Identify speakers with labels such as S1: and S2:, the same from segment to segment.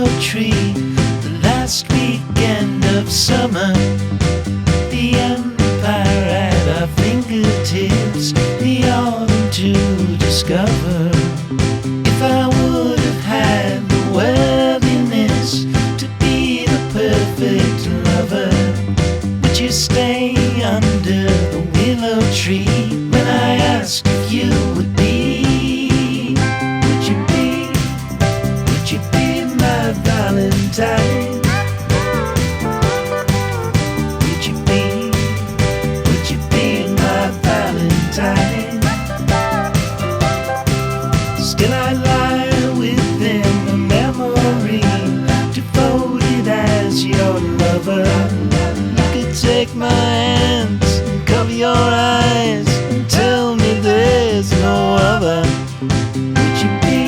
S1: willow tree. The last weekend of summer, the empire at our fingertips, the autumn to discover. If I would have had the worthiness to be the perfect lover, would you stay under the willow tree when I asked if you would be? Would you be my Valentine? Would you be my Valentine? Still I lie within the memory, devoted as your lover. You could take my hands and cover your eyes and tell me there's no other. Would you be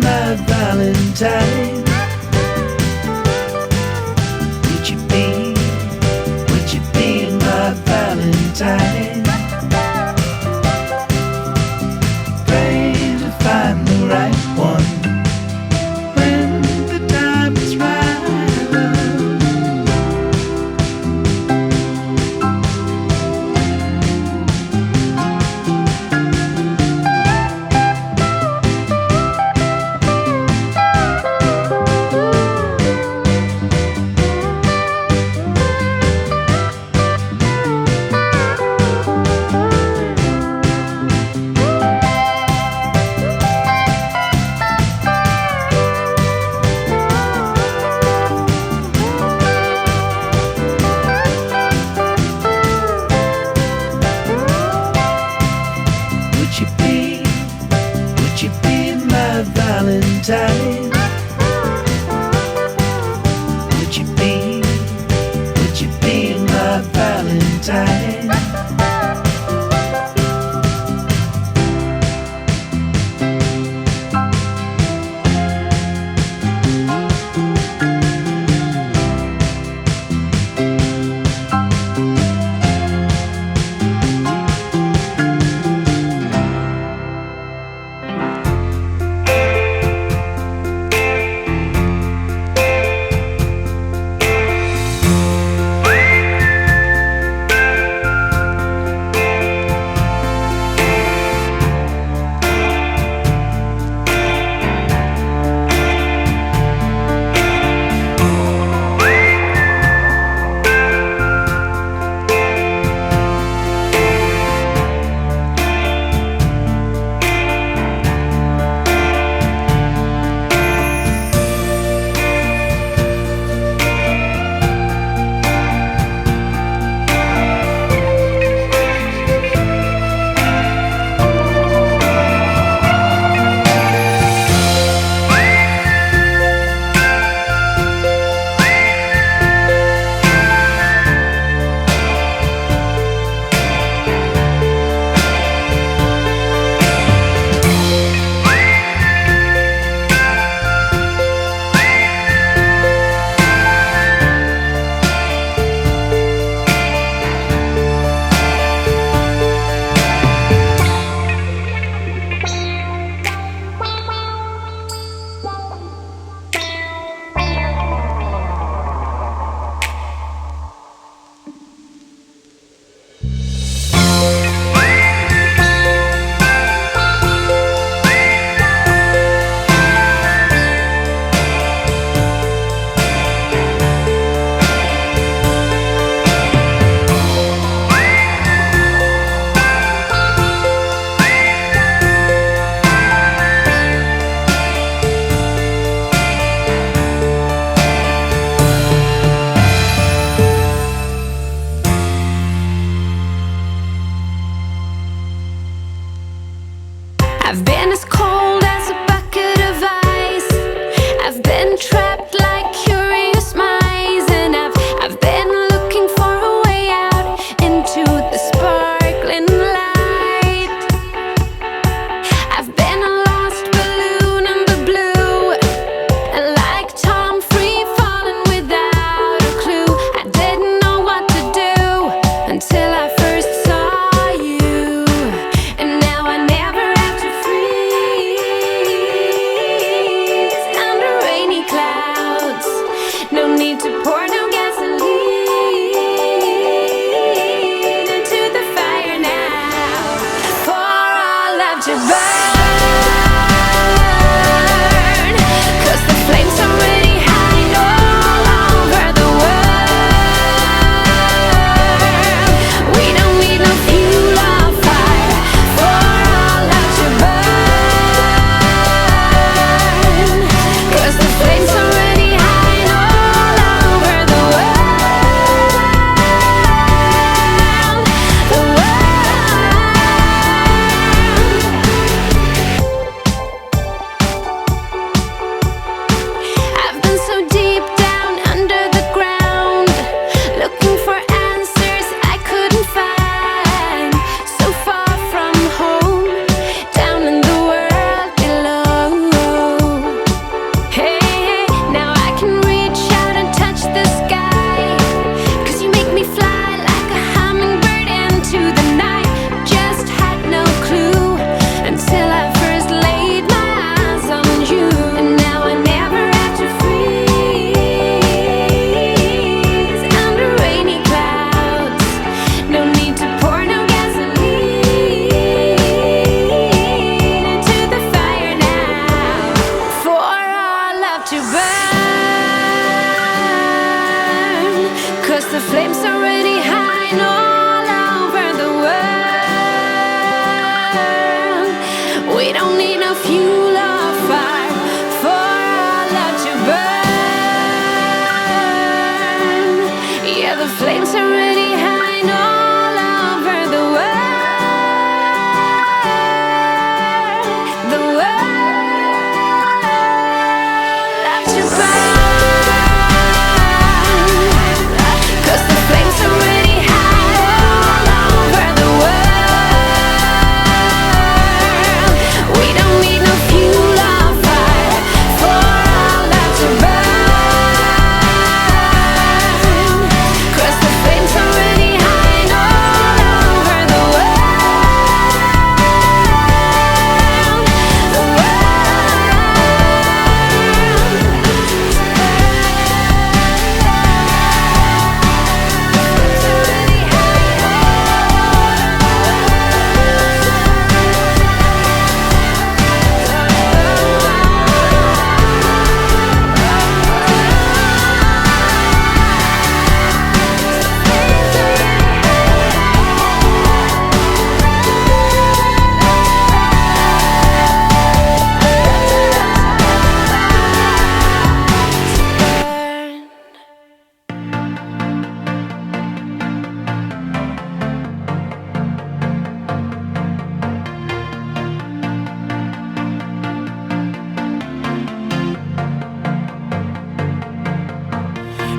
S1: my Valentine? Would you be my Valentine? Pray to find the right one when the time is right. Would you be my Valentine? Would you be my Valentine?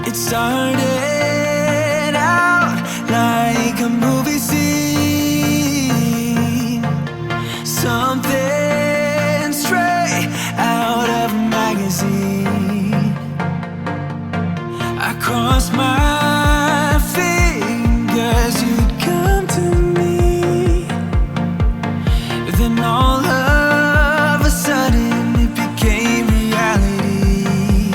S1: It started out like a movie scene, something straight out of a magazine. I crossed my fingers you'd come to me, then all of a sudden it became reality.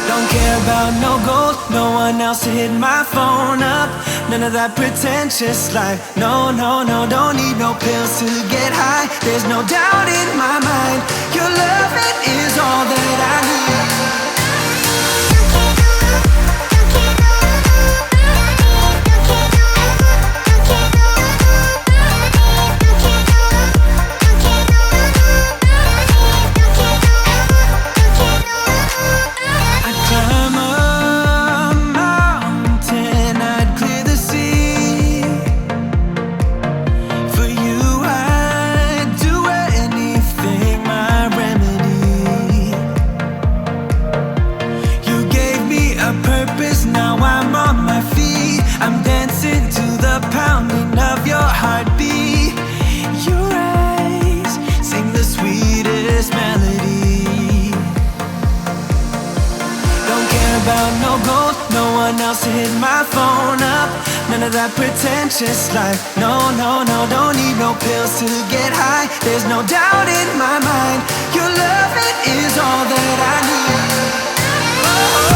S1: Don't care about no gold, no one else to hit my phone up. None of that pretentious life. No, no, no, don't need no pills to get high. There's no doubt in my mind, your love, it is all that I need. To hit my phone up, none of that pretentious life. No, no, no, don't need no pills to get high. There's no doubt in my mind, your love, it is all that I need. Oh.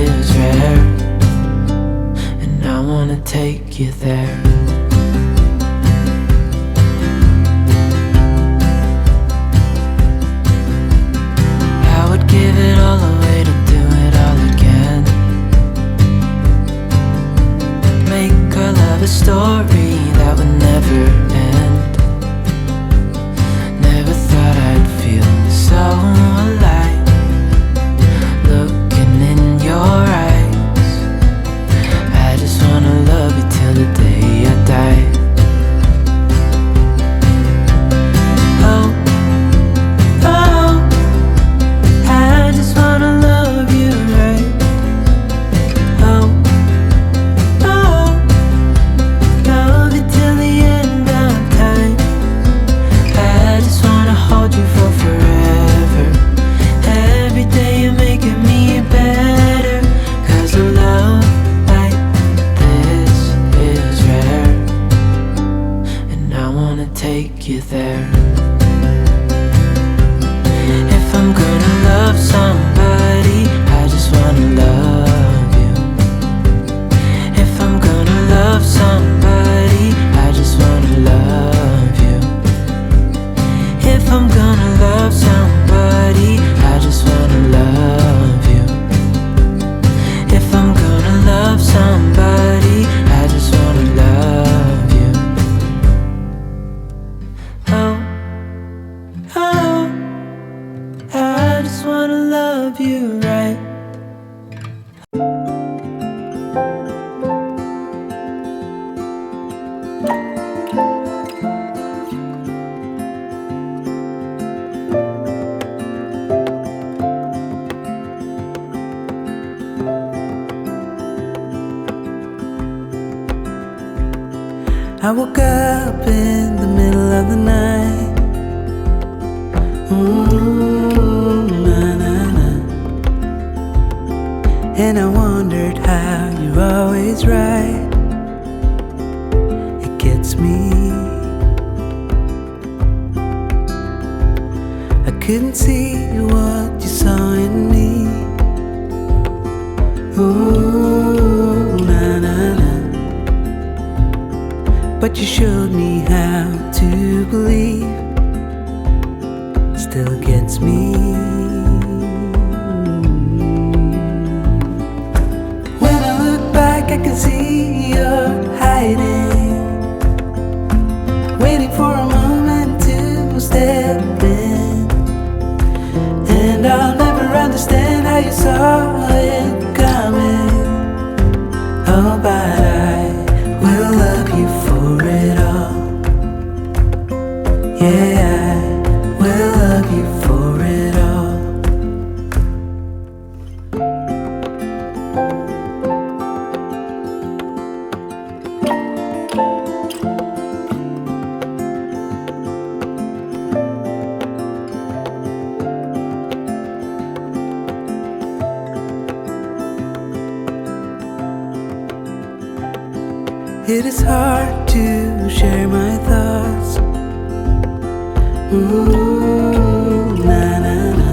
S1: Is
S2: I woke up in the middle of the night. Na, na, na. And I wondered how you're always right. It gets me. I couldn't see what you saw in me. Ooh, na, na, na. But you showed me how to believe. Still gets me. When I look back, I can see you're hiding, waiting for a moment to step in. And I'll never understand how you saw it coming. Oh, but I will love you for it all. Yeah, I will love you for it all. It is hard to share my thoughts. Ooh, na, na, na.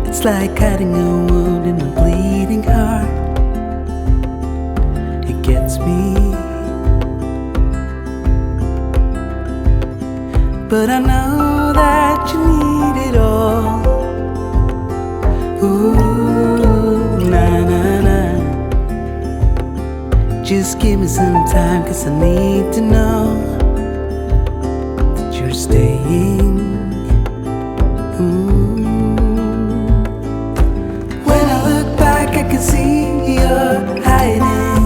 S2: It's like cutting a wound in a bleeding heart. It gets me. But I know that you need it all. Ooh, na, na, na. Just give me some time, 'cause I need to know that you're staying. When I look back, I can see you're hiding,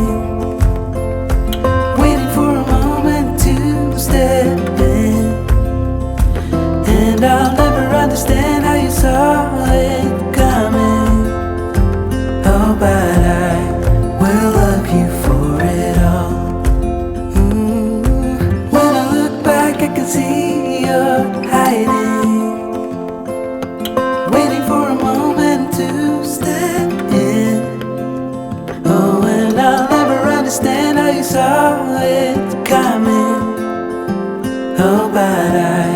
S2: waiting for a moment to step in. And I'll never understand how you saw it coming. Oh, but I will love you for it all. When I look back, I can see you're hiding, waiting for a moment to step in. Oh, and I'll never understand how you saw it coming. Oh, but I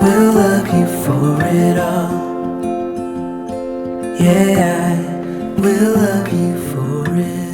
S2: will love you for it all. Yeah, I will love you for it.